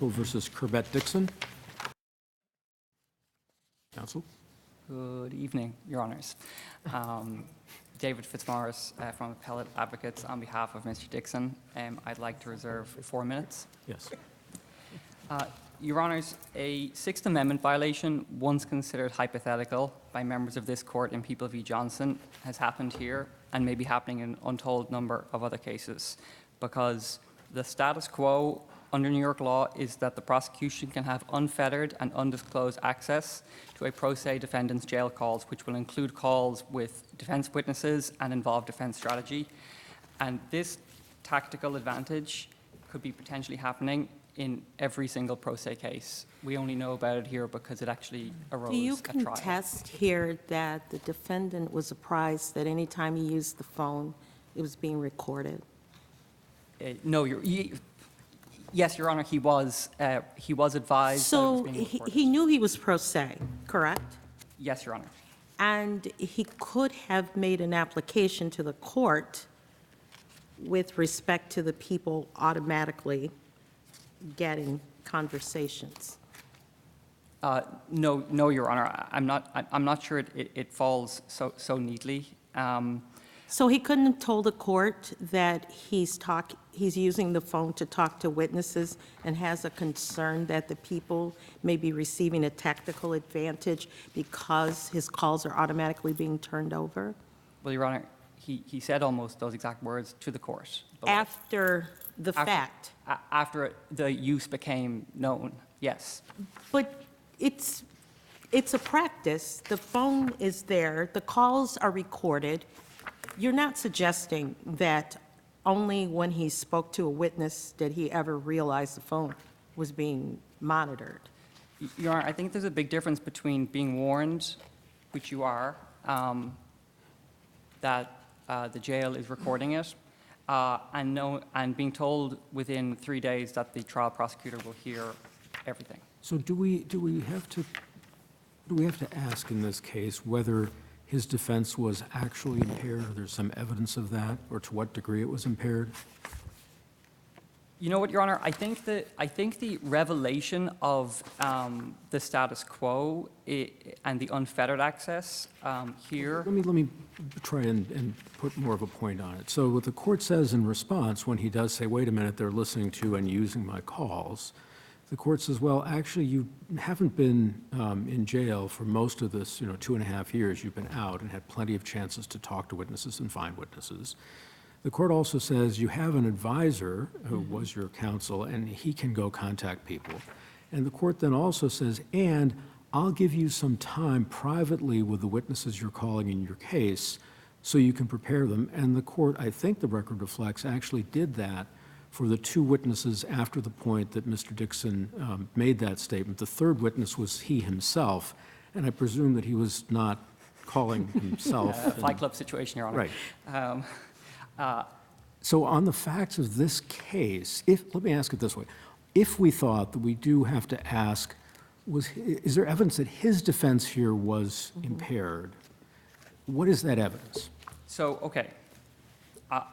People versus Kerbet Dixon. Counsel. Good evening, Your Honours. David Fitzmaurice from Appellate Advocates on behalf of Mr. Dixon. I'd like to reserve 4 minutes. Yes. Your Honours, a Sixth Amendment violation, once considered hypothetical by members of this court in People v. Johnson, has happened here and may be happening in an untold number of other cases, because the status quo under New York law is that the prosecution can have unfettered and undisclosed access to a pro se defendant's jail calls, which will include calls with defense witnesses and involve defense strategy. And this tactical advantage could be potentially happening in every single pro se case. We only know about it here because it actually arose Do you at trial. contest here that the defendant was apprised that any time he used the phone, it was being recorded? No, yes, Your Honor, he was advised So that it was being recorded. he knew he was pro se, correct? Yes, Your Honor. And he could have made an application to the court with respect to the people automatically getting conversations. No, Your Honor. I'm not sure it falls so neatly. So he couldn't have told the court that he's using the phone to talk to witnesses and has a concern that the people may be receiving a tactical advantage because his calls are automatically being turned over? Well, Your Honor, he said almost those exact words to the court. After the fact? After the use became known, yes. But it's a practice. The phone is there. The calls are recorded. You're not suggesting that only when he spoke to a witness did he ever realize the phone was being monitored? Your Honor, I think there's a big difference between being warned, which you are, that the jail is recording it, and being told within 3 days that the trial prosecutor will hear everything. So do we have to ask in this case whether his defense was actually impaired, or there's some evidence of that, or to what degree it was impaired? You know what, Your Honor? I think the revelation of the status quo and the unfettered access here. Let me try and put more of a point on it. So what the court says in response when he does say, wait a minute, they're listening to and using my calls, the court says, well, actually, you haven't been in jail for most of this, 2.5 years. You've been out and had plenty of chances to talk to witnesses and find witnesses. The court also says you have an advisor who was your counsel, and he can go contact people. And the court then also says, and I'll give you some time privately with the witnesses you're calling in your case so you can prepare them. And the court, I think the record reflects, actually did that for the 2 witnesses after the point that Mr. Dixon made that statement. The third witness was he himself, and I presume that he was not calling himself. Fight Club situation, Your Honor. Right. So on the facts of this case, let me ask it this way. If we thought that we do have to ask, is there evidence that his defense here was impaired? What is that evidence? So, okay.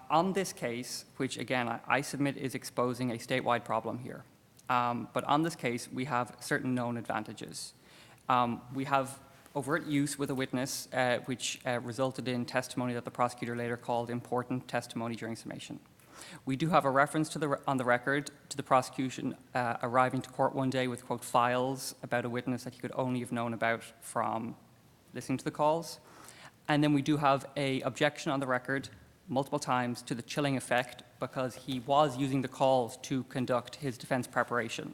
On this case, which again I submit is exposing a statewide problem here, but on this case we have certain known advantages. We have overt use with a witness, which resulted in testimony that the prosecutor later called important testimony during summation. We do have a reference on the record to the prosecution arriving to court one day with, quote, files about a witness that he could only have known about from listening to the calls. And then we do have an objection on the record multiple times to the chilling effect because he was using the calls to conduct his defense preparation.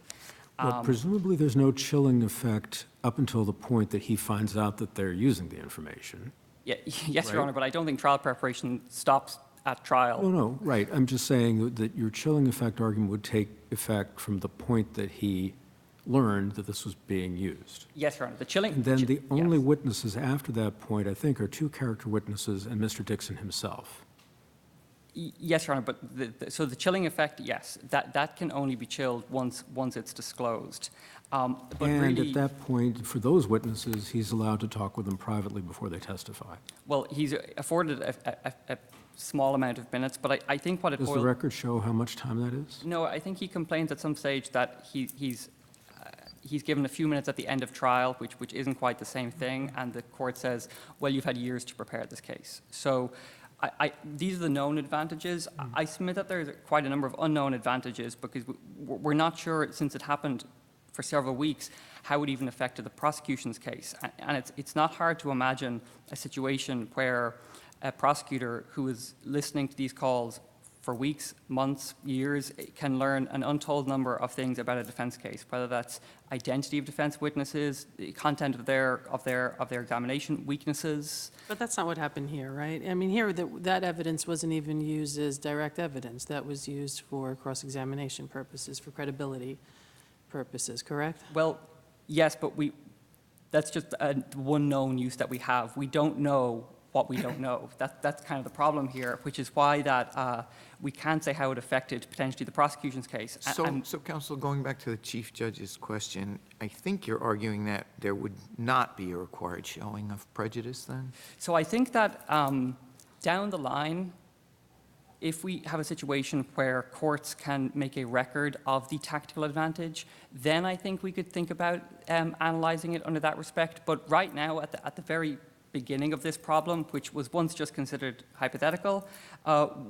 Well, presumably there's no chilling effect up until the point that he finds out that they're using the information. Yeah, yes, Right. Your Honor, but I don't think trial preparation stops at trial. Oh, no, right. I'm just saying that your chilling effect argument would take effect from the point that he learned that this was being used. Yes, Your Honor. The chilling. And then the only yes. witnesses after that point, I think, are 2 character witnesses and Mr. Dixon himself. Yes, Your Honor, but so the chilling effect, yes, that can only be chilled once it's disclosed. But And really, at that point, for those witnesses, he's allowed to talk with them privately before they testify. well, he's afforded small amount of minutes, but I think what it Does the boils... record show how much time that is? No, I think he complains at some stage that he's given a few minutes at the end of trial, which isn't quite the same thing, and the court says, well, you've had years to prepare this case. So these are the known advantages. I submit that there's quite a number of unknown advantages because we're not sure, since it happened for several weeks, how it even affected the prosecution's case. And it's not hard to imagine a situation where a prosecutor who is listening to these calls for weeks, months, years, can learn an untold number of things about a defense case, whether that's identity of defense witnesses, the content of their examination, weaknesses. But that's not what happened here, right? I mean, here, that evidence wasn't even used as direct evidence. That was used for cross-examination purposes, for credibility purposes, correct? Well, yes, but that's just one known use that we have. We don't know what we don't know. That's kind of the problem here, which is why that we can't say how it affected potentially the prosecution's case. So, counsel, going back to the Chief Judge's question, I think you're arguing that there would not be a required showing of prejudice then? So I think that down the line, if we have a situation where courts can make a record of the tactical advantage, then I think we could think about analyzing it under that respect. But right now, at the very beginning of this problem, which was once just considered hypothetical,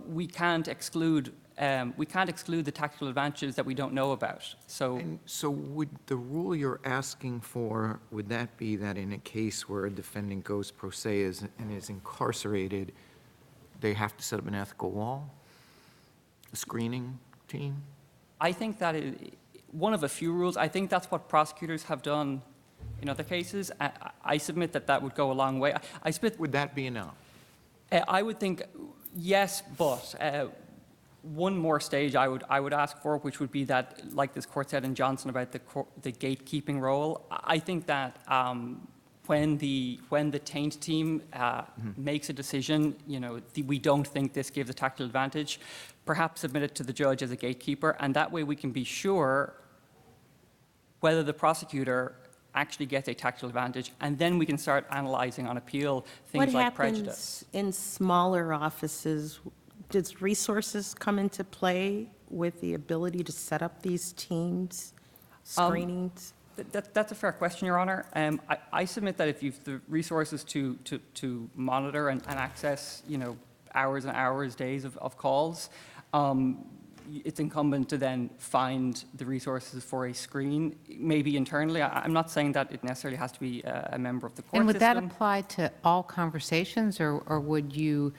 we can't exclude the tactical advantages that we don't know about. So, And so would the rule you're asking for, would that be that in a case where a defendant goes pro se and is incarcerated, they have to set up an ethical wall, a screening team? I think that is one of a few rules. I think that's what prosecutors have done in other cases. I submit that would go a long way. Would that be enough? I would think yes, but one more stage I would ask for, which would be that, like this court said in Johnson about the gatekeeping role. I think that when the taint team makes a decision, we don't think this gives a tactical advantage, perhaps submit it to the judge as a gatekeeper, and that way we can be sure whether the prosecutor actually gets a tactical advantage, and then we can start analyzing on appeal things like prejudice. What happens in smaller offices? Does resources come into play with the ability to set up these teams, screenings? That's a fair question, Your Honor. I submit that if you've the resources to monitor and access, hours and hours, days of calls, it's incumbent to then find the resources for a screen, maybe internally. I'm not saying that it necessarily has to be a member of the court And would that system. apply to all conversations, or would you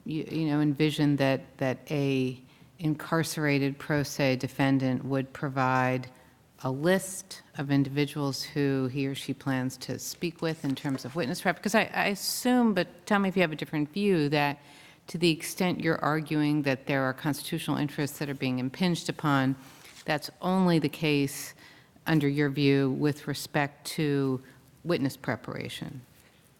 envision that a incarcerated pro se defendant would provide a list of individuals who he or she plans to speak with in terms of witness prep? Because I assume, but tell me if you have a different view, that to the extent you're arguing that there are constitutional interests that are being impinged upon, that's only the case, under your view, with respect to witness preparation.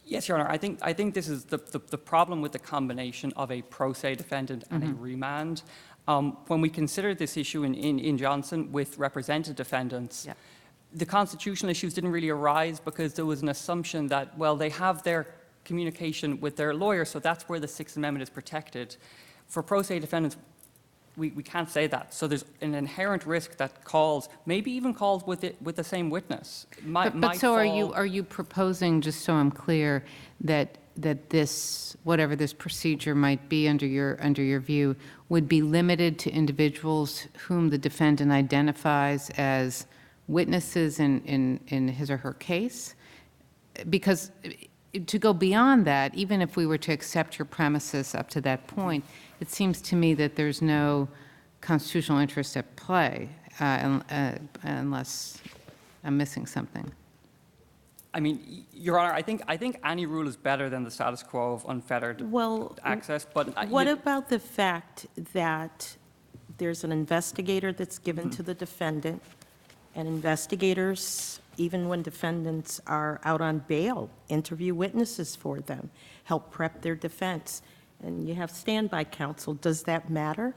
Yes, Your Honor. I think this is the problem with the combination of a pro se defendant and a remand. When we considered this issue in Johnson with represented defendants, Yeah. the constitutional issues didn't really arise because there was an assumption that, well, they have their communication with their lawyer, so that's where the Sixth Amendment is protected. For pro se defendants, we can't say that. So there's an inherent risk that calls, maybe even calls with the same witness, But so are you proposing, just so I'm clear, that this, whatever this procedure might be under your view, would be limited to individuals whom the defendant identifies as witnesses in his or her case? Because to go beyond that, even if we were to accept your premises up to that point, it seems to me that there's no constitutional interest at play, unless I'm missing something. I mean, Your Honor, I think any rule is better than the status quo of unfettered access. But What about the fact that there's an investigator that's given to the defendant, and investigators, even when defendants are out on bail, interview witnesses for them, help prep their defense, and you have standby counsel? Does that matter?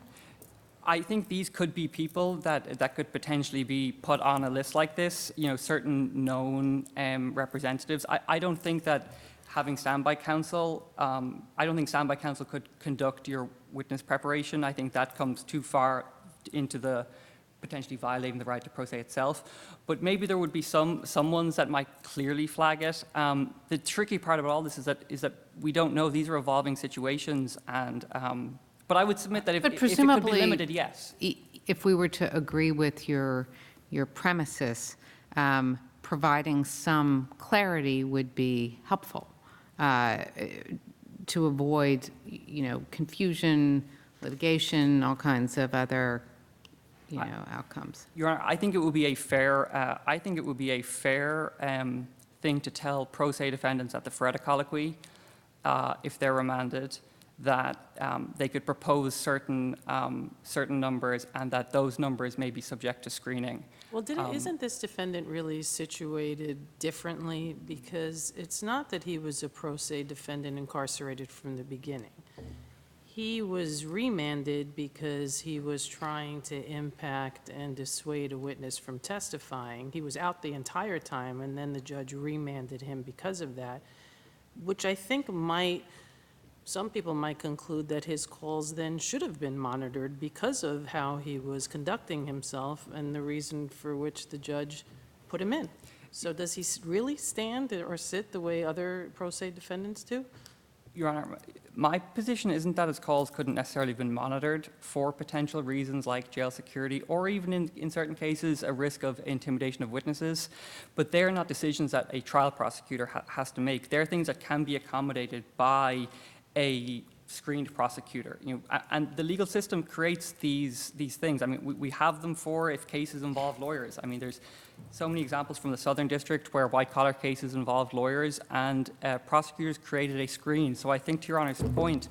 I think these could be people that could potentially be put on a list like this, certain known representatives. I don't think that having standby counsel. I don't think standby counsel could conduct your witness preparation. I think that comes too far into the potentially violating the right to pro se itself. But maybe there would be some ones that might clearly flag it. The tricky part about all this is that we don't know. These are evolving situations, and but I would submit that if it could be limited, yes. If we were to agree with your premises, providing some clarity would be helpful to avoid, confusion, litigation, all kinds of other, outcomes. Your Honor, I think it would be a fair. Thing to tell pro se defendants at the FREDA colloquy, if they're remanded, that they could propose certain numbers, and that those numbers may be subject to screening. Well, isn't this defendant really situated differently? Because it's not that he was a pro se defendant incarcerated from the beginning. He was remanded because he was trying to impact and dissuade a witness from testifying. He was out the entire time, and then the judge remanded him because of that, which I think some people might conclude that his calls then should have been monitored because of how he was conducting himself and the reason for which the judge put him in. So does he really stand or sit the way other pro se defendants do? Your Honor, my position isn't that his calls couldn't necessarily have been monitored for potential reasons like jail security, or even in certain cases a risk of intimidation of witnesses, but they're not decisions that a trial prosecutor has to make. They're things that can be accommodated by a screened prosecutor. And the legal system creates these things. I mean, we have them for if cases involve lawyers. I mean, there's so many examples from the Southern District where white-collar cases involved lawyers, and prosecutors created a screen. So I think, to Your Honor's point,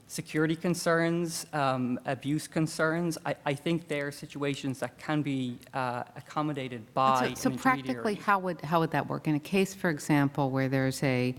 security concerns, abuse concerns, I think they're situations that can be accommodated by an So practically, intermediary. how would that work? In a case, for example, where there's a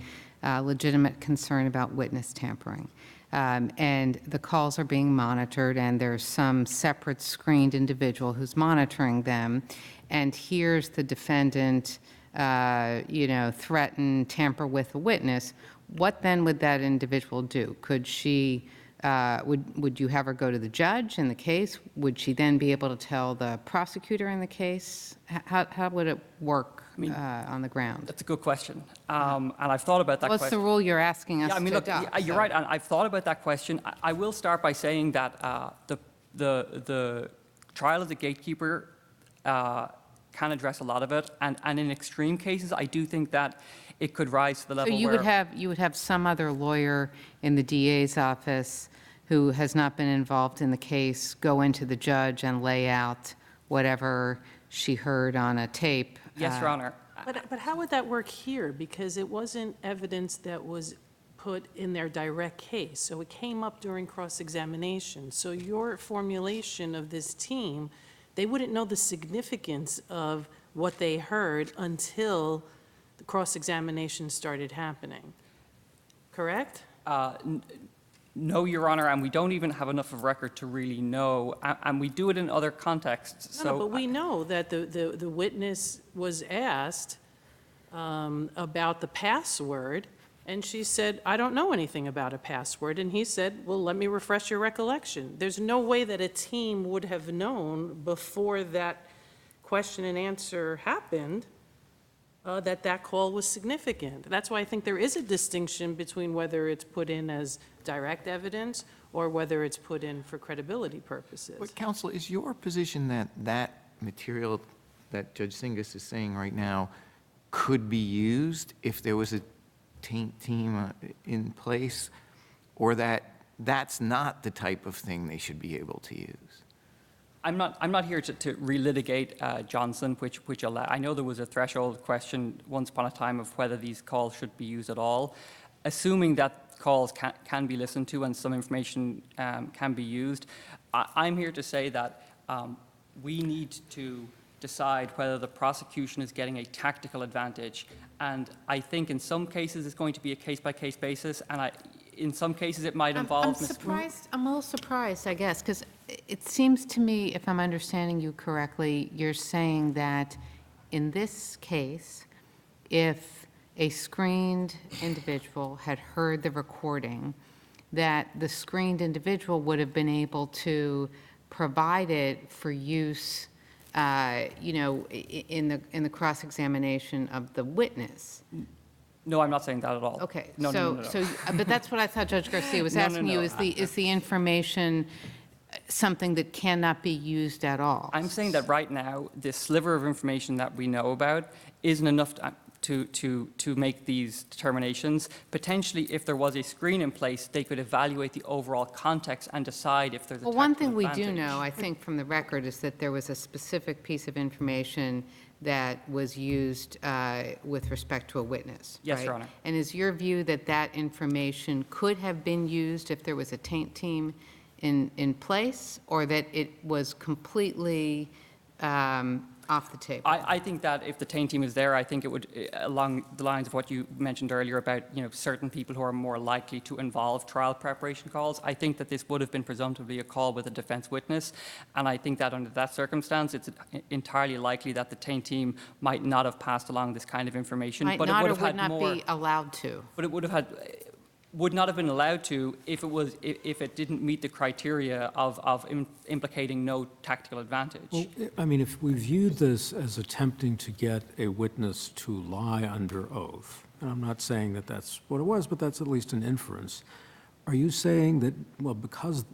legitimate concern about witness tampering, and the calls are being monitored, and there's some separate screened individual who's monitoring them, and here's the defendant, threaten, tamper with a witness, what then would that individual do? Could she, would you have her go to the judge in the case? Would she then be able to tell the prosecutor in the case? How would it work on the ground? That's a good question. And I've thought about that What's question. the rule you're asking us Yeah, I mean, to look, adopt? you're right, and I've thought about that question. I will start by saying that the trial as a gatekeeper can address a lot of it, and in extreme cases, I do think that it could rise to the level So you where... would have some other lawyer in the DA's office who has not been involved in the case go into the judge and lay out whatever she heard on a tape. Yes, Your Honor. But how would that work here? Because it wasn't evidence that was put in their direct case, so it came up during cross-examination. So your formulation of this team, they wouldn't know the significance of what they heard until the cross-examination started happening, correct? No, Your Honor, and we don't even have enough of record to really know, and we do it in other contexts. No, but we know that the witness was asked about the password, and she said, I don't know anything about a password, and he said, well, let me refresh your recollection. There's no way that a team would have known before that question and answer happened that call was significant. That's why I think there is a distinction between whether it's put in as direct evidence or whether it's put in for credibility purposes. But counsel, is your position that that material that Judge Singas is saying right now could be used if there was a team in place, or that that's not the type of thing they should be able to use? I'm not here to relitigate Johnson, which I know there was a threshold question once upon a time of whether these calls should be used at all. Assuming that calls can be listened to and some information can be used, I'm here to say that we need to decide whether the prosecution is getting a tactical advantage. And I think in some cases it's going to be a case-by-case basis, and in some cases it might involve... I'm a little surprised, I guess, because it seems to me, if I'm understanding you correctly, you're saying that in this case, if a screened individual had heard the recording, that the screened individual would have been able to provide it for use, in the cross-examination of the witness. No, I'm not saying that at all. Okay, No, no, no, no, no. but that's what I thought Judge Garcia was No, no, asking you, no. is the information something that cannot be used at all? I'm saying that right now, this sliver of information that we know about isn't enough to make these determinations. Potentially, if there was a screen in place, they could evaluate the overall context and decide if there's a Well, one tactical thing we do advantage. know, I think, from the record, is that there was a specific piece of information that was used with respect to a witness, Yes, right? Your Honor. And is your view that that information could have been used if there was a taint team in place, or that it was completely off the table? I think that if the taint team is there, I think it would, along the lines of what you mentioned earlier about, certain people who are more likely to involve trial preparation calls, I think that this would have been presumptively a call with a defense witness. And I think that under that circumstance, it's entirely likely that the taint team might not have passed along this kind of information. Might but not it or would have would had not more, be allowed to? but it would not have been allowed to if it didn't meet the criteria of implicating no tactical advantage. Well, I mean, if we viewed this as attempting to get a witness to lie under oath, and I'm not saying that that's what it was, but that's at least an inference, are you saying that, well, because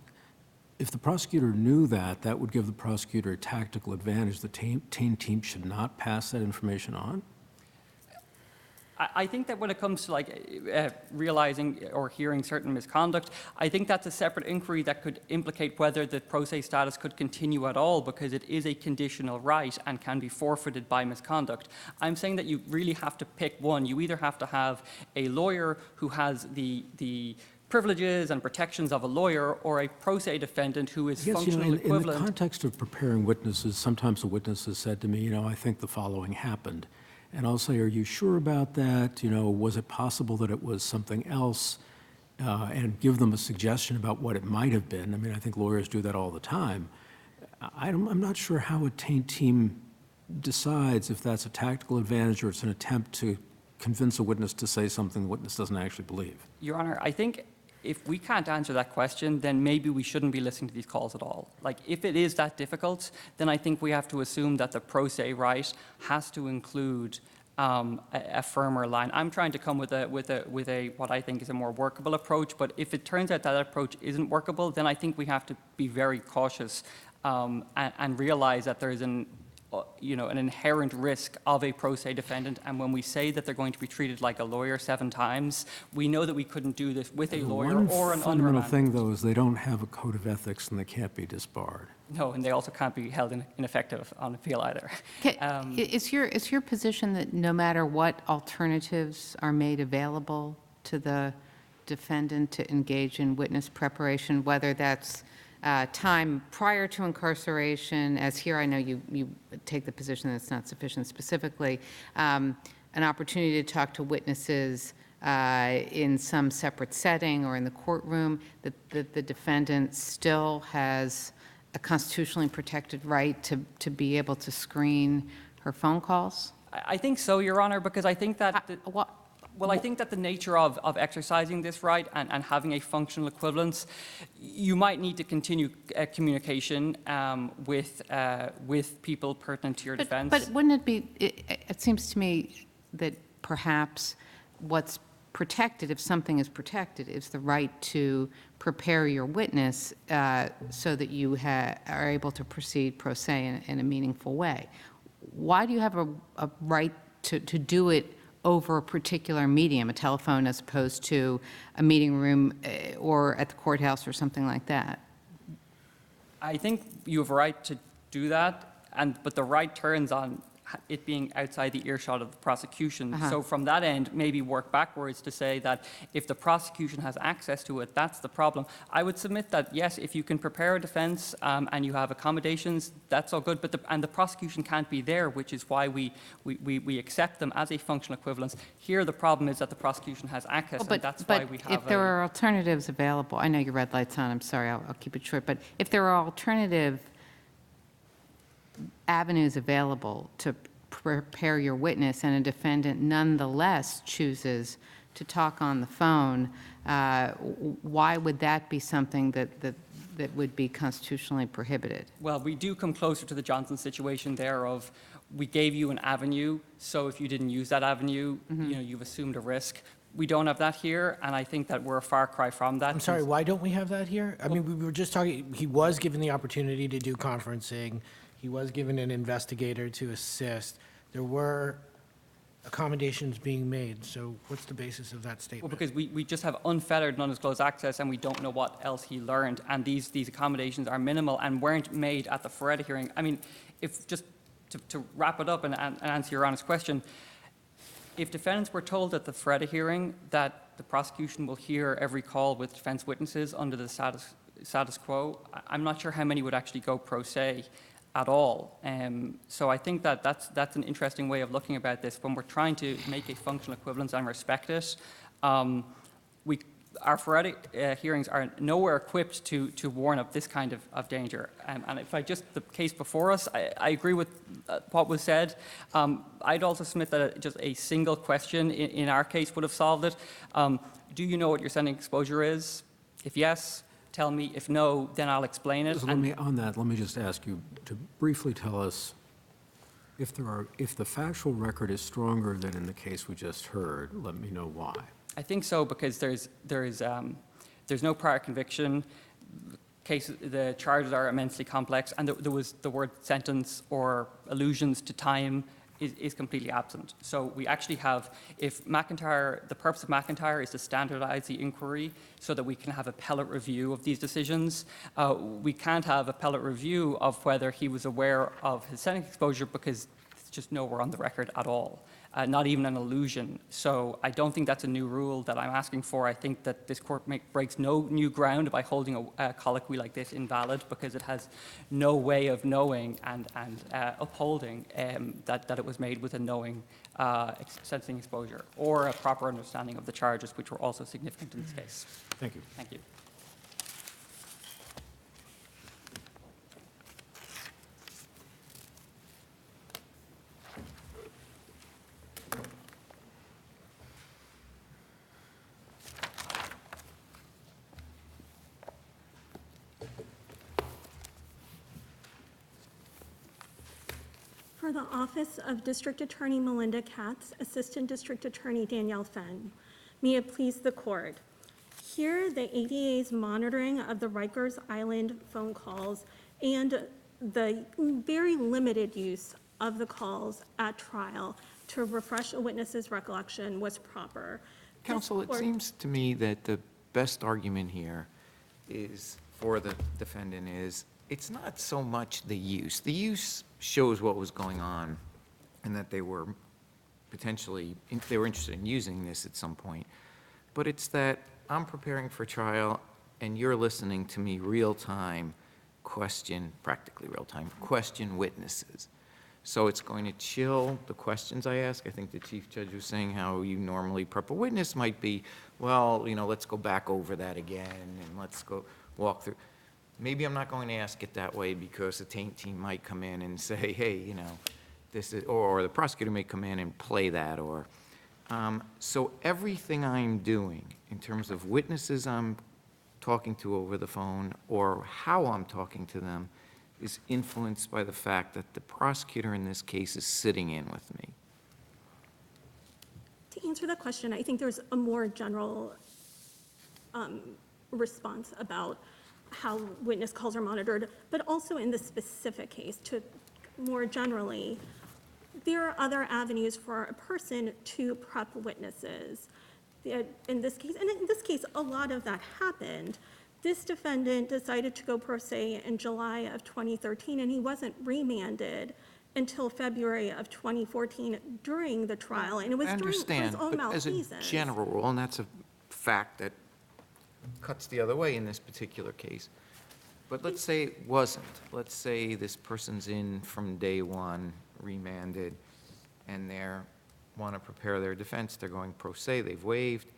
if the prosecutor knew that, that would give the prosecutor a tactical advantage, the taint team should not pass that information on? I think that when it comes to realizing or hearing certain misconduct, I think that's a separate inquiry that could implicate whether the pro se status could continue at all, because it is a conditional right and can be forfeited by misconduct. I'm saying that you really have to pick one. You either have to have a lawyer who has the privileges and protections of a lawyer, or a pro se defendant who is Yes, functional in the equivalent. context of preparing witnesses, sometimes a witness has said to me, I think the following happened. And I'll say, are you sure about that? Was it possible that it was something else? And give them a suggestion about what it might have been. I mean, I think lawyers do that all the time. I'm not sure how a taint team decides if that's a tactical advantage or it's an attempt to convince a witness to say something the witness doesn't actually believe. Your Honor, I think if we can't answer that question, then maybe we shouldn't be listening to these calls at all. Like, if it is that difficult, then I think we have to assume that the pro se right has to include a firmer line. I'm trying to come with a what I think is a more workable approach, but if it turns out that approach isn't workable, then I think we have to be very cautious and realize that there is an inherent risk of a pro se defendant. And when we say that they're going to be treated like a lawyer 7 times, we know that we couldn't do this with a lawyer or an One fundamental unremanded. thing, though, is they don't have a code of ethics and they can't be disbarred. No, and they also can't be held ineffective on appeal either. Is your position that no matter what alternatives are made available to the defendant to engage in witness preparation, whether that's time prior to incarceration, as here I know you take the position that it's not sufficient specifically, an opportunity to talk to witnesses in some separate setting or in the courtroom, that the defendant still has a constitutionally protected right to be able to screen her phone calls? I think so, Your Honor, because I think that I think that the nature of exercising this right and having a functional equivalence, you might need to continue communication with people pertinent to your defense. But wouldn't it be, it seems to me that perhaps what's protected, if something is protected, is the right to prepare your witness so that you are able to proceed pro se in a meaningful way. Why do you have a right to do it over a particular medium, a telephone, as opposed to a meeting room or at the courthouse or something like that? I think you have a right to do that, but the right turns on it being outside the earshot of the prosecution. So from that end, maybe work backwards to say that if the prosecution has access to it, that's the problem. I would submit that, yes, if you can prepare a defense and you have accommodations, that's all good, but the prosecution can't be there, which is why we accept them as a functional equivalence. Here, the problem is that the prosecution has access, and that's why we have But if there are alternatives available, I know your red light's on, I'm sorry, I'll keep it short, but if there are alternative avenues available to prepare your witness and a defendant nonetheless chooses to talk on the phone, why would that be something that would be constitutionally prohibited? Well, we do come closer to the Johnson situation there of, we gave you an avenue, so if you didn't use that avenue, you've assumed a risk. We don't have that here, and I think that we're a far cry from that. I'm sorry, why don't we have that here? I mean, we were just talking, he was given the opportunity to do conferencing. He was given an investigator to assist. There were accommodations being made, so what's the basis of that Well, statement? because we just have unfettered, non-disclosed access, and we don't know what else he learned, and these accommodations are minimal and weren't made at the Feretta hearing. I mean, if just to wrap it up and answer your honest question, if defendants were told at the Feretta hearing that the prosecution will hear every call with defense witnesses under the status quo, I'm not sure how many would actually go pro se at all. So I think that that's an interesting way of looking about this. When we're trying to make a functional equivalence and respect it, our Feretta hearings are nowhere equipped to warn of this kind of danger. And if the case before us, I agree with what was said. I'd also submit that just a single question in our case would have solved it. Do you know what your sending exposure is? If yes, tell me. If no, then I'll explain it. So let me just ask you to briefly tell us if the factual record is stronger than in the case we just heard. Let me know why. I think so, because there's no prior conviction. The charges are immensely complex, and there was the word sentence or allusions to time is completely absent. So we actually have, if McIntyre, the purpose of McIntyre is to standardize the inquiry so that we can have appellate review of these decisions. We can't have appellate review of whether he was aware of his sentence exposure because it's just nowhere on the record at all. Not even an allusion. So I don't think that's a new rule that I'm asking for. I think that this court breaks no new ground by holding a colloquy like this invalid, because it has no way of knowing and upholding that it was made with a knowing sentencing exposure or a proper understanding of the charges, which were also significant in this case. Thank you. Thank you. For the Office of District Attorney Melinda Katz, Assistant District Attorney Danielle Fenn, may it please the court. Here, the ADA's monitoring of the Rikers Island phone calls and the very limited use of the calls at trial to refresh a witness's recollection was proper. Counsel, it seems to me that the best argument here is, for the defendant, is it's not so much the use. The use shows what was going on and that they were interested in using this at some point. But it's that I'm preparing for trial and you're listening to me real-time practically real-time, question witnesses. So it's going to chill the questions I ask. I think the Chief Judge was saying how you normally prep a witness might be, well, let's go back over that again and let's go walk through. Maybe I'm not going to ask it that way because the taint team might come in and say, hey, this is, or the prosecutor may come in and play that, or. So everything I'm doing in terms of witnesses I'm talking to over the phone or how I'm talking to them is influenced by the fact that the prosecutor in this case is sitting in with me. To answer that question, I think there's a more general response about how witness calls are monitored, but also in this specific case, to more generally, there are other avenues for a person to prep witnesses. In this case, a lot of that happened. This defendant decided to go pro se in July of 2013, and he wasn't remanded until February of 2014 during the trial, and it was I during his understand, own but as a malfeasance. general rule, and that's a fact that cuts the other way in this particular case. But let's say it wasn't. Let's say this person's in from day one, remanded, and they want to prepare their defense. They're going pro se, they've waived,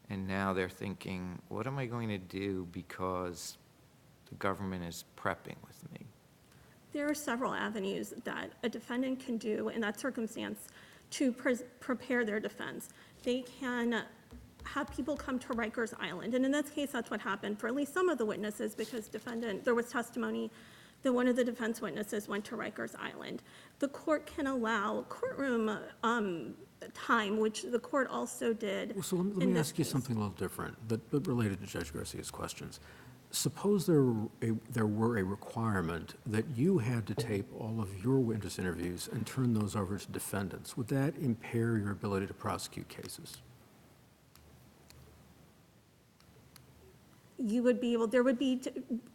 and now they're thinking, what am I going to do because the government is prepping with me? There are several avenues that a defendant can do in that circumstance to prepare their defense. They can have people come to Rikers Island, and in this case, that's what happened for at least some of the witnesses, because there was testimony that one of the defense witnesses went to Rikers Island. The court can allow courtroom time, which the court also did. Well, so let in me this ask you case. something a little different, but related to Judge Garcia's questions. Suppose there were a requirement that you had to tape all of your witness interviews and turn those over to defendants. Would that impair your ability to prosecute cases? You would be able, there would be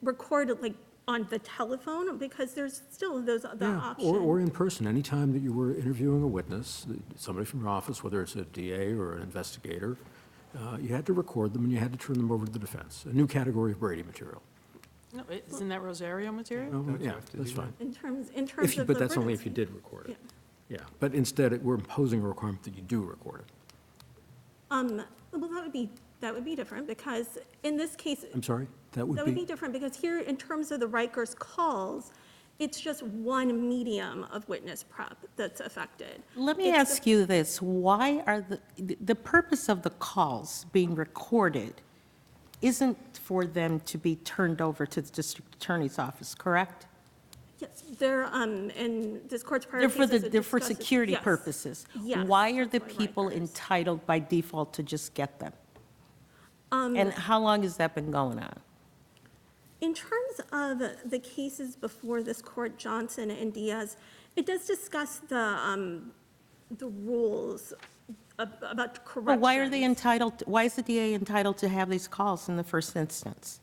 recorded like on the telephone, because there's still the Yeah, option. or in person. Anytime that you were interviewing a witness, somebody from your office, whether it's a DA or an investigator, you had to record them and you had to turn them over to the defense. A new category of Brady material. No, isn't that Rosario material? Oh, yeah, that's fine. In terms If you, of but the that's only witness. if you did record it. Yeah, but instead, we're imposing a requirement that you do record it. Well, that would be different, because in this case, I'm sorry? That would that would be be, different, because here, in terms of the Rikers calls, it's just one medium of witness prep that's affected. Let me It's the- ask you this, why are the purpose of the calls being recorded isn't for them to be turned over to the district attorney's office, correct? Yes, they're, in this court's prior They're cases, it they're for discusses- security yes. purposes. Yes, Why are the that's why people Rikers. entitled by default to just get them? Um, And how long has that been going on? In terms of the cases before this court, Johnson and Diaz, it does discuss the rules about corrections. But why are they entitled, why is the DA entitled to have these calls in the first instance?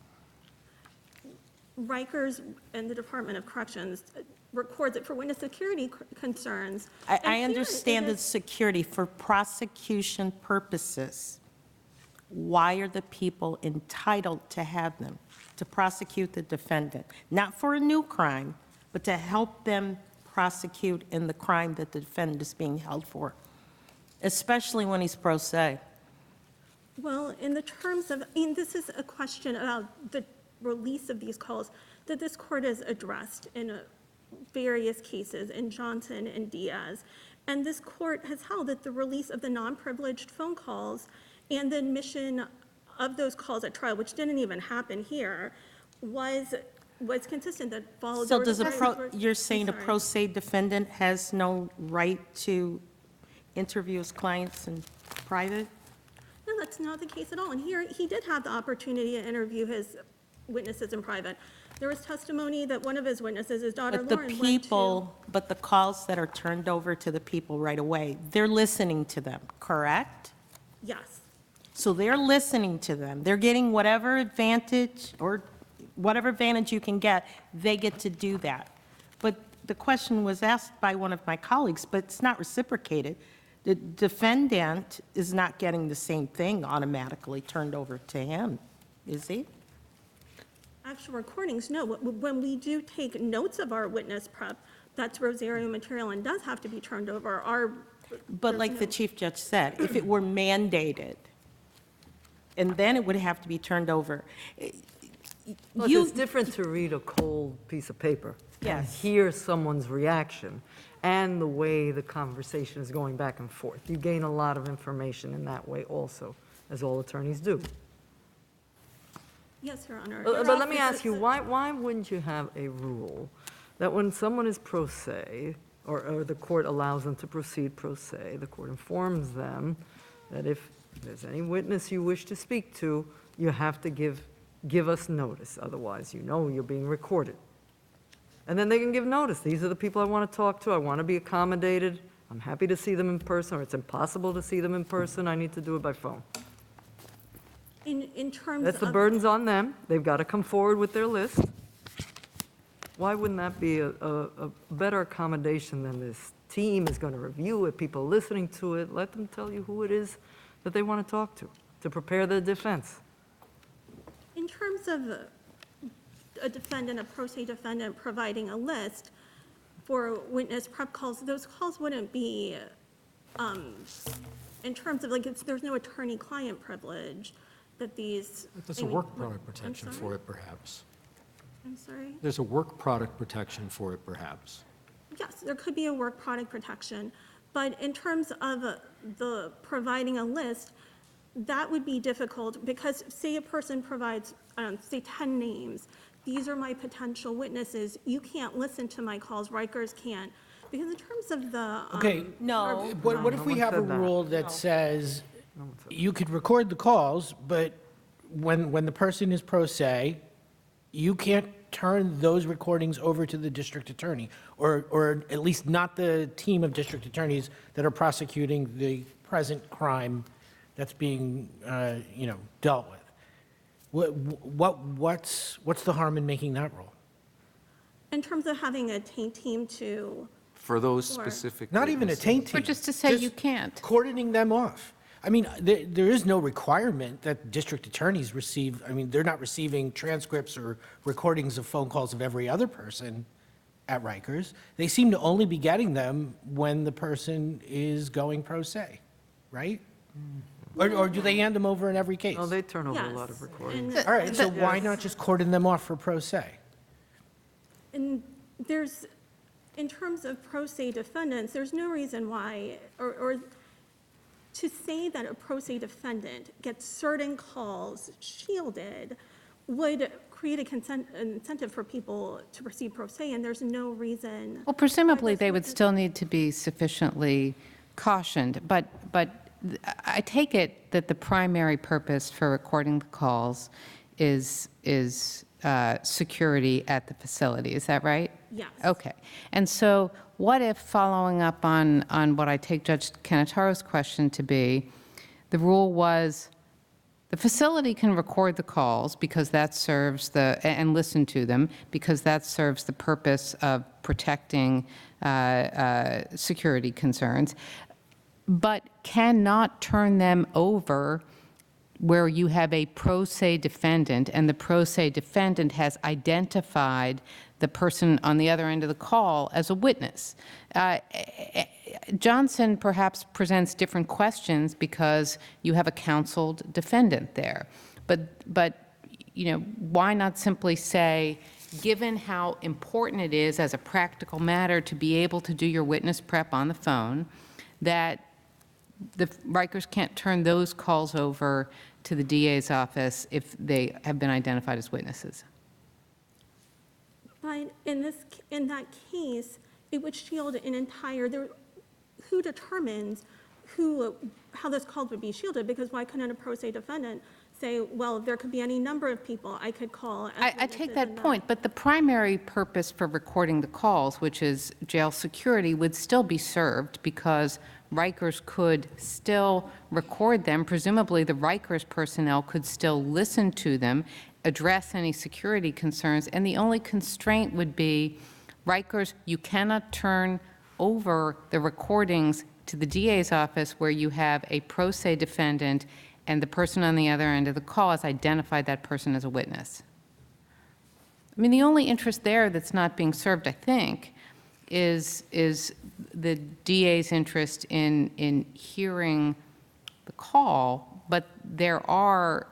Rikers and the Department of Corrections records it for witness security concerns. I And here understand it the is- security for prosecution purposes. Why are the people entitled to have them? To prosecute the defendant, not for a new crime, but to help them prosecute in the crime that the defendant is being held for, especially when he's pro se. Well, in the terms of, this is a question about the release of these calls that this court has addressed in various cases in Johnson and Diaz. And this court has held that the release of the non-privileged phone calls and the admission of those calls at trial, which didn't even happen here, was consistent, that followed. So there does was you're saying a I'm sorry. pro se defendant has no right to interview his clients in private? No, that's not the case at all. And here, he did have the opportunity to interview his witnesses in private. There was testimony that one of his witnesses, his daughter But the Lauren, went to. people, but the calls that are turned over to the people right away, they're listening to them, correct? Yes. So they're listening to them. They're getting whatever advantage you can get, they get to do that. But the question was asked by one of my colleagues, but it's not reciprocated. The defendant is not getting the same thing automatically turned over to him, is he? Actual recordings, no. When we do take notes of our witness prep, that's Rosario material and does have to be turned over. But like the Chief Judge said, if it were mandated, and then it would have to be turned over. Look, it's different to read a cold piece of paper. Yes. And hear someone's reaction and the way the conversation is going back and forth. You gain a lot of information in that way also, as all attorneys do. Yes, Your Honor. But let me ask you, why wouldn't you have a rule that when someone is pro se, or the court allows them to proceed pro se, the court informs them that if there's any witness you wish to speak to, you have to give us notice, otherwise you know you're being recorded. And then they can give notice. These are the people I want to talk to. I want to be accommodated. I'm happy to see them in person, or it's impossible to see them in person. I need to do it by phone. In terms of. That's the burden's on them. They've got to come forward with their list. Why wouldn't that be a better accommodation than this team is going to review it, people listening to it? Let them tell you who it is that they want to talk to prepare their defense. In terms of a defendant, a pro se defendant providing a list for witness prep calls, those calls wouldn't be, in terms of, like, there's no attorney-client privilege that these. that's I a mean, work product I'm protection sorry? for it, perhaps. I'm sorry? There's a work product protection for it, perhaps. Yes, there could be a work product protection, but in terms of the providing a list, that would be difficult because say a person provides, say 10 names, these are my potential witnesses, you can't listen to my calls, Rikers can't. Because in terms of the. Okay. No. What if no we one have a said that. rule that says you could record the calls, but when the person is pro se, you can't turn those recordings over to the district attorney, or at least not the team of district attorneys that are prosecuting the present crime that's being, dealt with. What's the harm in making that rule? In terms of having a taint team to, For those Or- specific. Not even a witnesses. taint team. Or just to say you just can't. Cordoning them off. I mean, there is no requirement that district attorneys receive, I mean, they're not receiving transcripts or recordings of phone calls of every other person at Rikers. They seem to only be getting them when the person is going pro se, right? Or do they hand them over in every case? No, they turn over a lot of yes. recordings. And- All right, so why not just cordon them off for pro se? And there's, in terms of pro se defendants, there's no reason why, or to say that a pro se defendant gets certain calls shielded would create an incentive for people to proceed pro se, and there's no reason. Well, presumably, this they would witness- still need to be sufficiently cautioned, but I take it that the primary purpose for recording the calls is security at the facility, is that right? Yes. Okay. And so what if, following up on what I take Judge Canataro's question to be, the rule was the facility can record the calls because that serves and listen to them because that serves the purpose of protecting security concerns, but cannot turn them over where you have a pro se defendant and the pro se defendant has identified the person on the other end of the call as a witness. Johnson perhaps presents different questions because you have a counseled defendant there. But why not simply say, given how important it is as a practical matter to be able to do your witness prep on the phone, that the Rikers can't turn those calls over to the DA's office if they have been identified as witnesses? But in that case, it would shield an entire, who determines how this call would be shielded? Because why couldn't a pro se defendant say, well, there could be any number of people I could call as I witnesses take in that point, but the primary purpose for recording the calls, which is jail security, would still be served because Rikers could still record them. Presumably, the Rikers personnel could still listen to them, address any security concerns, and the only constraint would be, Rikers, you cannot turn over the recordings to the DA's office where you have a pro se defendant and the person on the other end of the call has identified that person as a witness. I mean, the only interest there that's not being served, I think, is the DA's interest in hearing the call, but there are,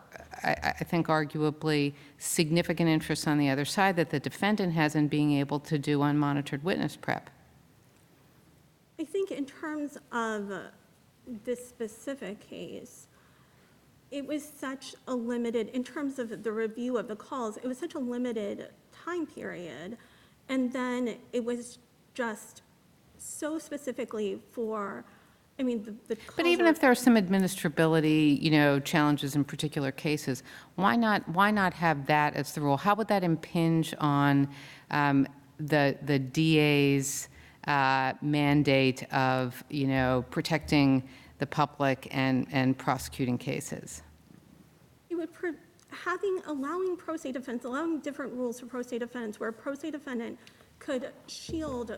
I think, arguably significant interests on the other side that the defendant has in being able to do unmonitored witness prep. I think in terms of this specific case, it was such a limited, in terms of the review of the calls, it was such a limited time period. And then it was just so specifically for, I mean, the calls But even are- if there are some administrability, challenges in particular cases, why not have that as the rule? How would that impinge on the DA's mandate of, protecting the public and prosecuting cases? It would, allowing pro se defense, allowing different rules for pro se defense, where a pro se defendant could shield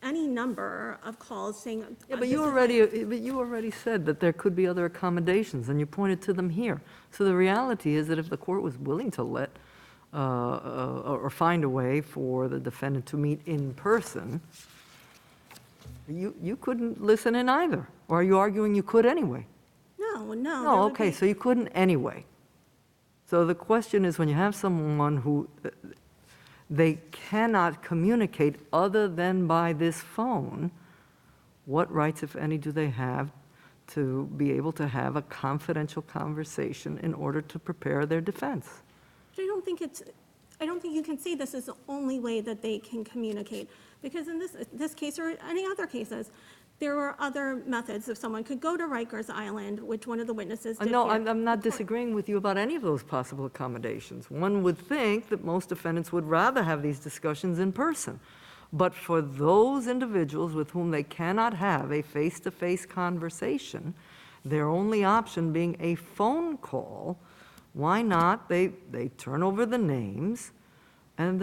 any number of calls saying. Yeah, but this you is- already said that there could be other accommodations, and you pointed to them here. So the reality is that if the court was willing to let, or find a way for the defendant to meet in person, you couldn't listen in either. Or are you arguing you could anyway? No. there No, would okay, be- so you couldn't anyway. So the question is, when you have someone who, they cannot communicate other than by this phone, what rights, if any, do they have to be able to have a confidential conversation in order to prepare their defense? But I don't think you can say this is the only way that they can communicate, because in this case or any other cases, there were other methods. If someone could go to Rikers Island, which one of the witnesses did No, here. I'm not disagreeing with you about any of those possible accommodations. One would think that most defendants would rather have these discussions in person. But for those individuals with whom they cannot have a face-to-face conversation, their only option being a phone call, why not? They turn over the names, and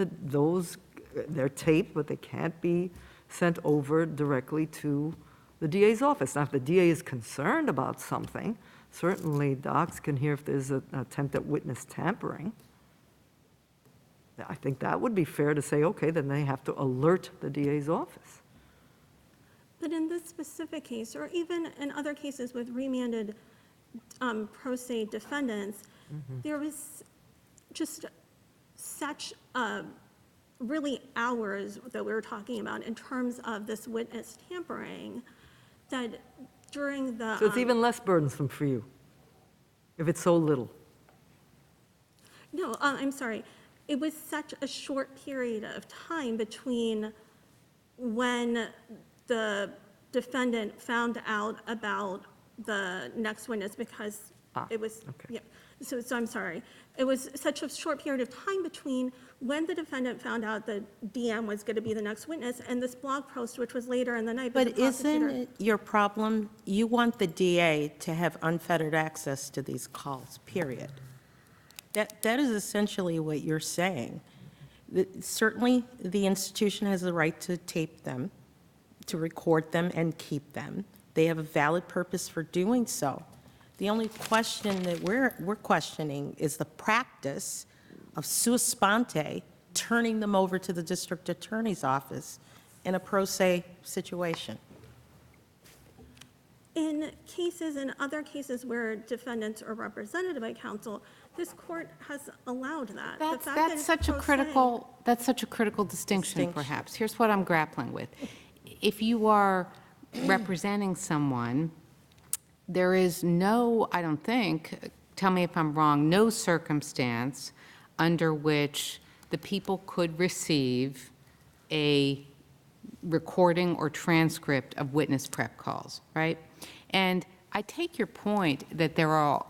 they're taped, but they can't be sent over directly to the DA's office. Now, if the DA is concerned about something, certainly docs can hear if there's an attempt at witness tampering. I think that would be fair to say, okay, then they have to alert the DA's office. But in this specific case, or even in other cases with remanded pro se defendants, there was just such really hours that we were talking about in terms of this witness tampering that during the. So it's even less burdensome for you, if it's so little. No, I'm sorry. It was such a short period of time between when the defendant found out about the next witness, because it was, okay. yeah. So I'm sorry. It was such a short period of time between when the defendant found out that DM was going to be the next witness and this blog post, which was later in the night. But the prosecutor- isn't it your problem, you want the DA to have unfettered access to these calls, period? That is essentially what you're saying. Certainly, the institution has the right to tape them, to record them and keep them. They have a valid purpose for doing so. The only question that we're questioning is the practice of sua sponte, turning them over to the district attorney's office in a pro se situation. In other cases where defendants are represented by counsel, this court has allowed that. The fact that That's it's such a pro se- critical distinction, perhaps. Here's what I'm grappling with. If you are representing someone, there is no, I don't think, tell me if I'm wrong, no circumstance under which the people could receive a recording or transcript of witness prep calls, right? And I take your point that there are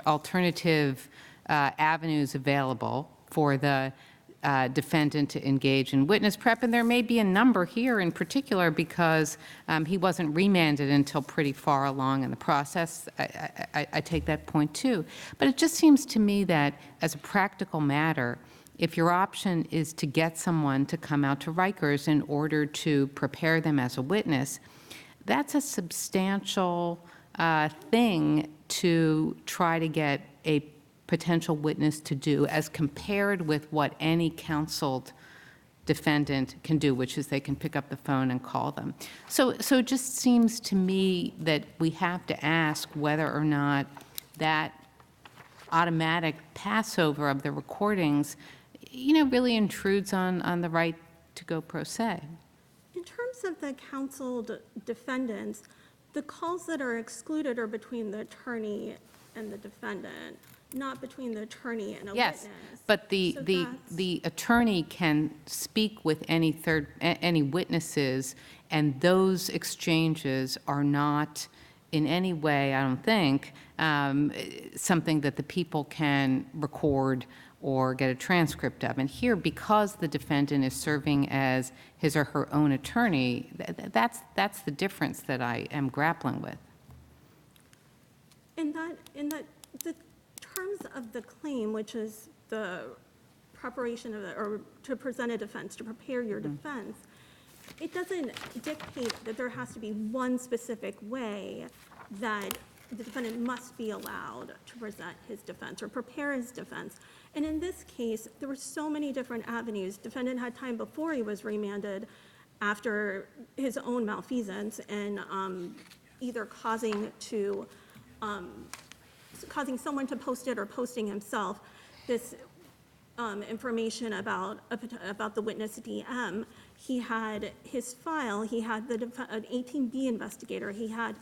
alternative avenues available for the defendant to engage in witness prep, and there may be a number here in particular because he wasn't remanded until pretty far along in the process. I take that point too. But it just seems to me that as a practical matter, if your option is to get someone to come out to Rikers in order to prepare them as a witness, that's a substantial thing to try to get a potential witness to do as compared with what any counseled defendant can do, which is they can pick up the phone and call them. So it just seems to me that we have to ask whether or not that automatic passover of the recordings, really intrudes on the right to go pro se. In terms of the counseled defendants, the calls that are excluded are between the attorney and the defendant, not between the attorney and a Yes, witness. but So that's- the attorney can speak with any witnesses, and those exchanges are not in any way, I don't think, something that the people can record or get a transcript of. And here, because the defendant is serving as his or her own attorney, that's the difference that I am grappling with. In that, the terms of the claim, which is the preparation of, or to present a defense, to prepare your defense, it doesn't dictate that there has to be one specific way that the defendant must be allowed to present his defense or prepare his defense. And in this case, there were so many different avenues. Defendant had time before he was remanded after his own malfeasance and either causing someone to post it or posting himself, this information about the witness DM. He had his file, he had an 18B investigator, he had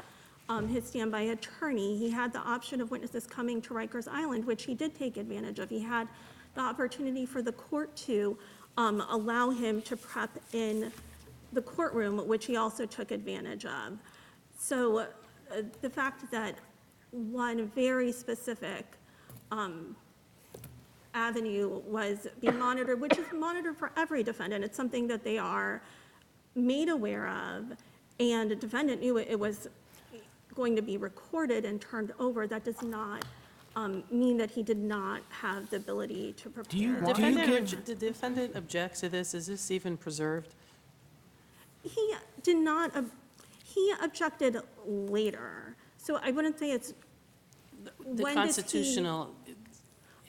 his standby attorney, he had the option of witnesses coming to Rikers Island, which he did take advantage of. He had the opportunity for the court to allow him to prep in the courtroom, which he also took advantage of. So the fact that one very specific avenue was being monitored, which is monitored for every defendant. It's something that they are made aware of, and the defendant knew it was going to be recorded and turned over. That does not mean that he did not have the ability to prepare. The defendant objects to this. Is this even preserved? He did not, he objected later. So I wouldn't say it's. The when did he- constitutional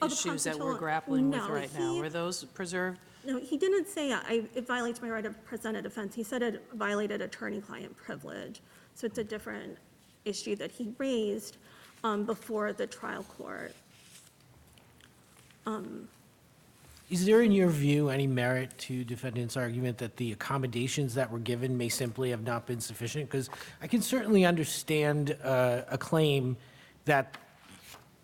Oh, the issues that we're constitutional- grappling with no, right now, he- were those preserved? No, he didn't say it violates my right to present a defense. He said it violated attorney-client privilege. So it's a different issue that he raised before the trial court. Is there, in your view, any merit to defendant's argument that the accommodations that were given may simply have not been sufficient? Because I can certainly understand a claim that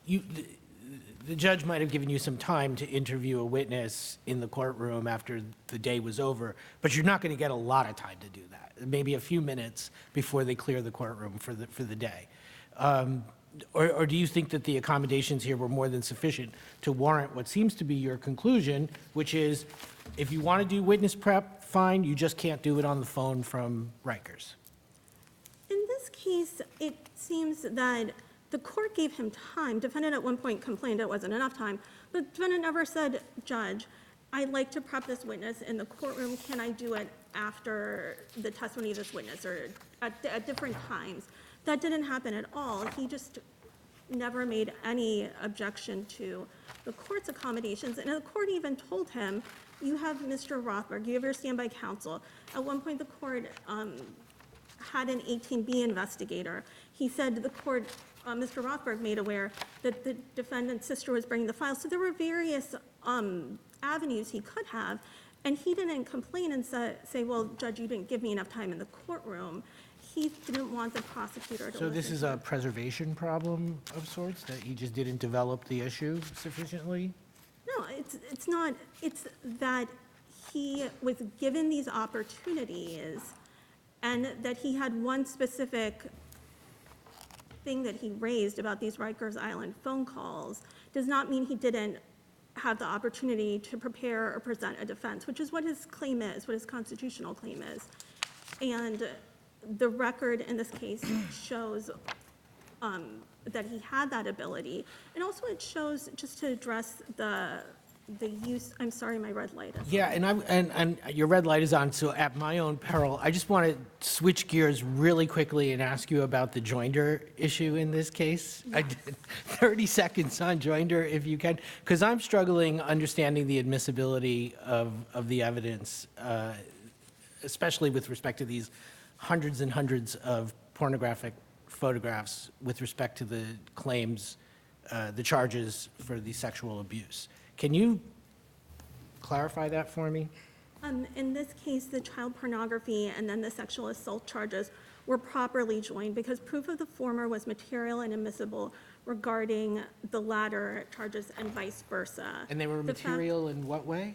the judge might have given you some time to interview a witness in the courtroom after the day was over, but you're not going to get a lot of time to do that. Maybe a few minutes before they clear the courtroom for the day. Or do you think that the accommodations here were more than sufficient to warrant what seems to be your conclusion, which is if you want to do witness prep, fine, you just can't do it on the phone from Rikers? In this case, it seems that the court gave him time. Defendant at one point complained it wasn't enough time, but defendant never said, Judge, I'd like to prep this witness in the courtroom. Can I do it after the testimony of this witness or at different times? That didn't happen at all. He just never made any objection to the court's accommodations. And the court even told him, you have Mr. Rothberg, you have your standby counsel. At one point, the court had an 18B investigator. He said the court, Mr. Rothberg made aware that the defendant's sister was bringing the file. So there were various avenues he could have, and he didn't complain and say, well, Judge, you didn't give me enough time in the courtroom. He didn't want the prosecutor to So this listen is to a preservation problem of sorts, that he just didn't develop the issue sufficiently? No, it's not. It's that he was given these opportunities and that he had one specific thing that he raised about these Rikers Island phone calls does not mean he didn't have the opportunity to prepare or present a defense, which is what his claim is, what his constitutional claim is. And the record in this case shows that he had that ability. And also it shows, just to address the use, I'm sorry, my red light is. Yeah, and your red light is on, so at my own peril, I just want to switch gears really quickly and ask you about the joinder issue in this case. I did 30 seconds on joinder, if you can, because I'm struggling understanding the admissibility of the evidence, especially with respect to these hundreds and hundreds of pornographic photographs with respect to the claims, the charges for the sexual abuse. Can you clarify that for me? In this case, the child pornography and then the sexual assault charges were properly joined because proof of the former was material and admissible regarding the latter charges and vice versa. And they were The fact- material in what way?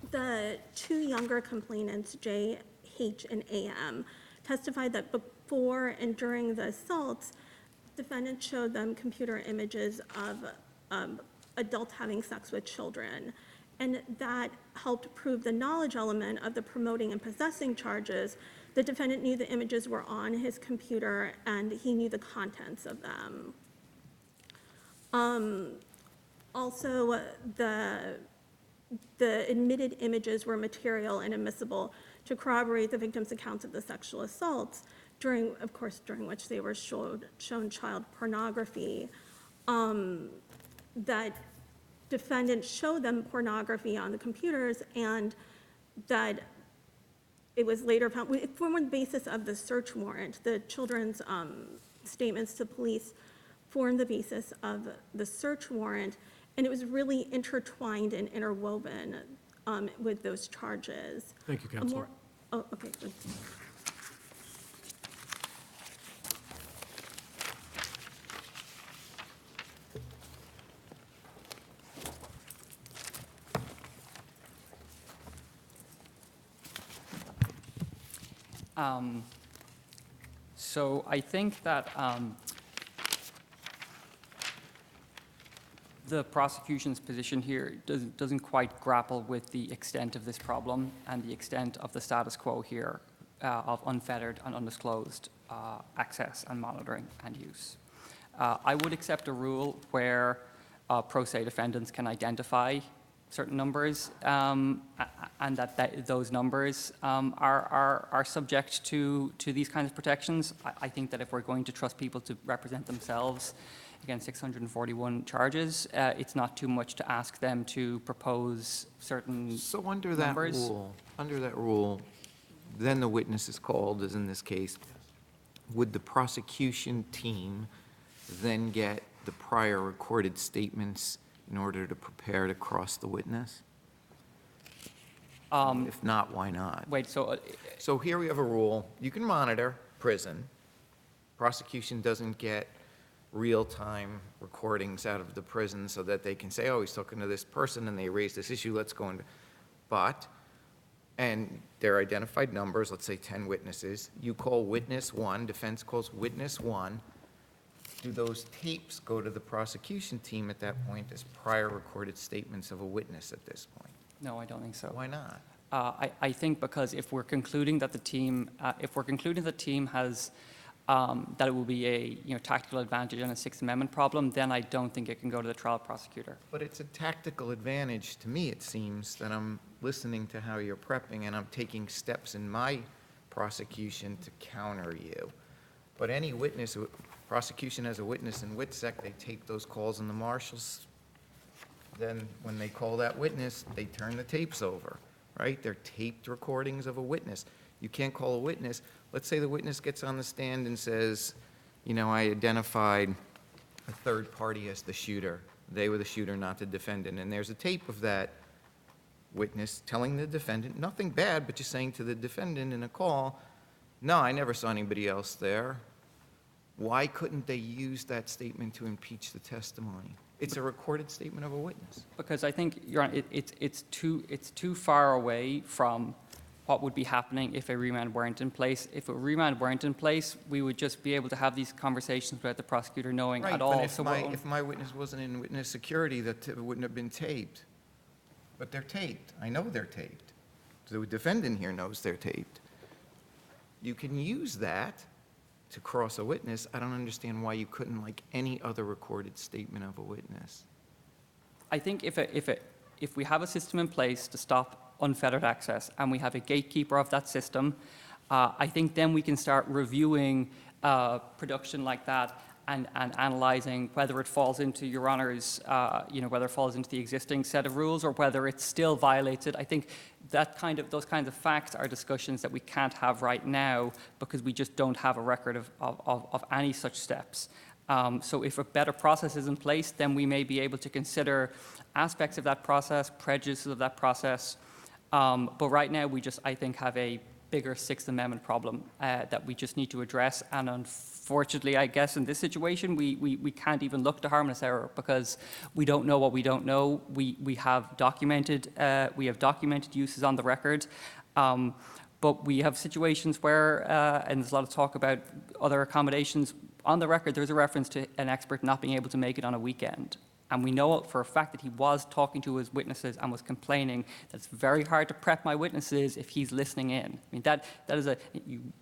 The two younger complainants, J, H, and AM, testified that before and during the assaults, defendant showed them computer images of adults having sex with children. And that helped prove the knowledge element of the promoting and possessing charges. The defendant knew the images were on his computer and he knew the contents of them. Also, the admitted images were material and admissible to corroborate the victim's accounts of the sexual assaults, during which they were shown child pornography. That defendant showed them pornography on the computers and that it was later found, it formed the basis of the search warrant. The children's statements to police formed the basis of the search warrant. And it was really intertwined and interwoven with those charges. Thank you, A Counselor. more- Oh, okay, good. So I think that the prosecution's position here doesn't quite grapple with the extent of this problem and the extent of the status quo here of unfettered and undisclosed access and monitoring and use. I would accept a rule where pro se defendants can identify certain numbers and that those numbers are subject to these kinds of protections. I think that if we're going to trust people to represent themselves against 641 charges, it's not too much to ask them to propose certain So under that numbers. rule, then the witness is called, as in this case, would the prosecution team then get the prior recorded statements in order to prepare to cross the witness? If not, why not? Wait, so So here we have a rule, you can monitor prison. Prosecution doesn't get real-time recordings out of the prison so that they can say, oh, he's talking to this person and they raised this issue, let's go into, but, and they're identified numbers, let's say 10 witnesses, you call witness one, defense calls witness one, do those tapes go to the prosecution team at that point as prior recorded statements of a witness at this point? no, I don't think so. Why not? I think because if we're concluding that the team, has, that it will be a, tactical advantage and a Sixth Amendment problem, then I don't think it can go to the trial prosecutor. But it's a tactical advantage to me, it seems, that I'm listening to how you're prepping and I'm taking steps in my prosecution to counter you. But any witness, prosecution as a witness in WITSEC, they take those calls and the marshals, then when they call that witness, they turn the tapes over, right? They're taped recordings of a witness. You can't call a witness. Let's say the witness gets on the stand and says, I identified a third party as the shooter. They were the shooter, not the defendant. And there's a tape of that witness telling the defendant, nothing bad, but just saying to the defendant in a call, no, I never saw anybody else there. Why couldn't they use that statement to impeach the testimony? It's a recorded statement of a witness. Because I think, Your Honor, it's too far away from what would be happening if a remand weren't in place. If a remand weren't in place, we would just be able to have these conversations without the prosecutor knowing Right, at all. but So if my witness wasn't in witness security, that wouldn't have been taped. But they're taped. I know they're taped. The defendant here knows they're taped. You can use that to cross a witness. I don't understand why you couldn't, like any other recorded statement of a witness. I think if we have a system in place to stop unfettered access and we have a gatekeeper of that system, I think then we can start reviewing production like that and analyzing whether it falls into Your Honor's, whether it falls into the existing set of rules or whether it still violates it. I think those kinds of facts are discussions that we can't have right now because we just don't have a record of any such steps. So if a better process is in place, then we may be able to consider aspects of that process, prejudices of that process. But right now, we just, I think, have a bigger Sixth Amendment problem that we just need to address. And unfortunately, I guess, in this situation, we can't even look to harmless error because we don't know what we don't know. We have documented uses on the record. But we have situations where, and there's a lot of talk about other accommodations, on the record, there's a reference to an expert not being able to make it on a weekend. And we know for a fact that he was talking to his witnesses and was complaining that it's very hard to prep my witnesses if he's listening in. I mean, that is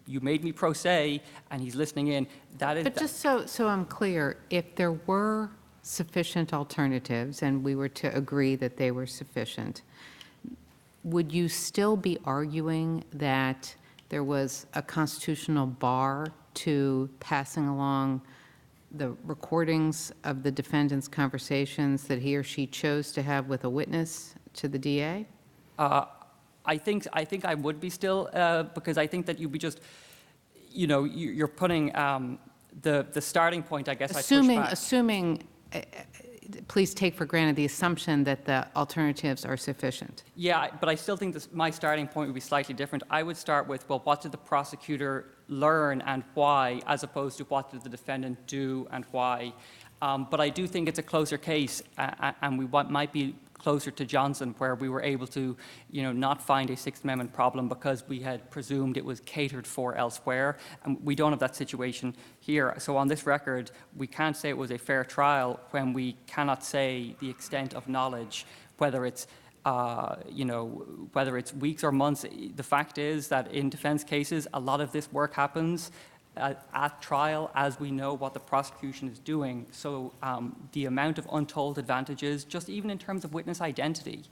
you made me pro se, and he's listening in. That is. But just so I'm clear, if there were sufficient alternatives, and we were to agree that they were sufficient, would you still be arguing that there was a constitutional bar to passing along the recordings of the defendant's conversations that he or she chose to have with a witness to the DA? I think I would be still, because I think that you'd be just, you're putting the starting point, I guess. Assuming please take for granted the assumption that the alternatives are sufficient. Yeah, but I still think my starting point would be slightly different. I would start with, well, what did the prosecutor learn and why, as opposed to what did the defendant do and why. But I do think it's a closer case, and we might be closer to Johnson, where we were able to, not find a Sixth Amendment problem because we had presumed it was catered for elsewhere, and we don't have that situation here. So on this record, we can't say it was a fair trial when we cannot say the extent of knowledge, whether it's whether it's weeks or months. The fact is that in defense cases, a lot of this work happens at trial as we know what the prosecution is doing. So the amount of untold advantages, just even in terms of witness identity,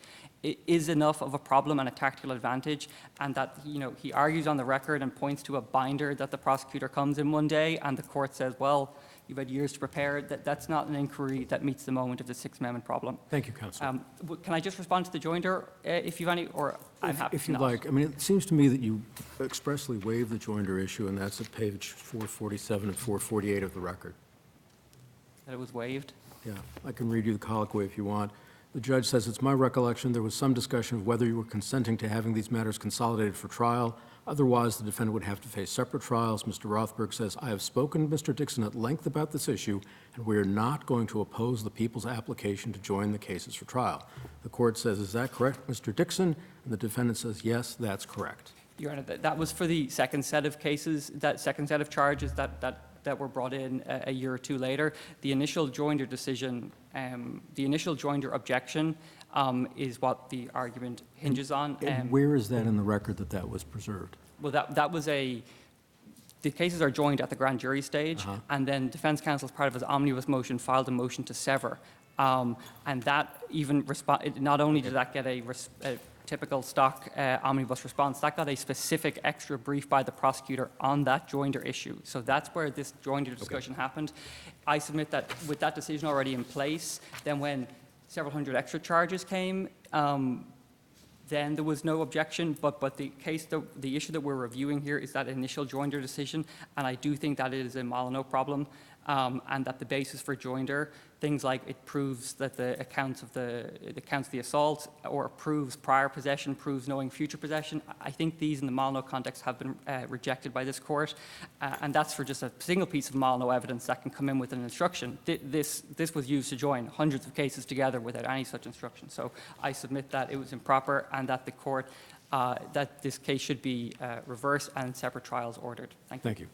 is enough of a problem and a tactical advantage. And that, he argues on the record and points to a binder that the prosecutor comes in one day and the court says, well, you've had years to prepare. That's not an inquiry that meets the moment of the Sixth Amendment problem. Thank you, counsel. Can I just respond to the joinder, if you've any, or I'm happy If to you'd not. like. I mean, it seems to me that you expressly waived the joinder issue, and that's at page 447 and 448 of the record. That it was waived? Yeah, I can read you the colloquy if you want. The judge says, "It's my recollection there was some discussion of whether you were consenting to having these matters consolidated for trial. Otherwise, the defendant would have to face separate trials." Mr. Rothberg says, "I have spoken to Mr. Dixon at length about this issue, and we are not going to oppose the people's application to join the cases for trial." The court says, "Is that correct, Mr. Dixon?" And the defendant says, "Yes, that's correct." Your Honor, that was for the second set of cases, that second set of charges that were brought in a year or two later. The initial joinder decision, the initial joinder objection is what the argument hinges on. And where is that in the record that was preserved? Well, that was the cases are joined at the grand jury stage, and then defense counsel, as part of his omnibus motion, filed a motion to sever. And that even, not only did that get a typical stock omnibus response, that got a specific extra brief by the prosecutor on that joinder issue. So that's where this joinder discussion happened. I submit that with that decision already in place, then when several hundred extra charges came, then there was no objection, but the issue that we're reviewing here is that initial joinder decision, and I do think that it is a Molyneux problem, and that the basis for joinder, things like it proves that the accounts of the assault, or proves prior possession, proves knowing future possession. I think these in the Molyneux context have been rejected by this court, and that's for just a single piece of Molyneux evidence that can come in with an instruction. This was used to join hundreds of cases together without any such instruction. So I submit that it was improper, and that the court, that this case should be reversed and separate trials ordered. Thank you. Thank you.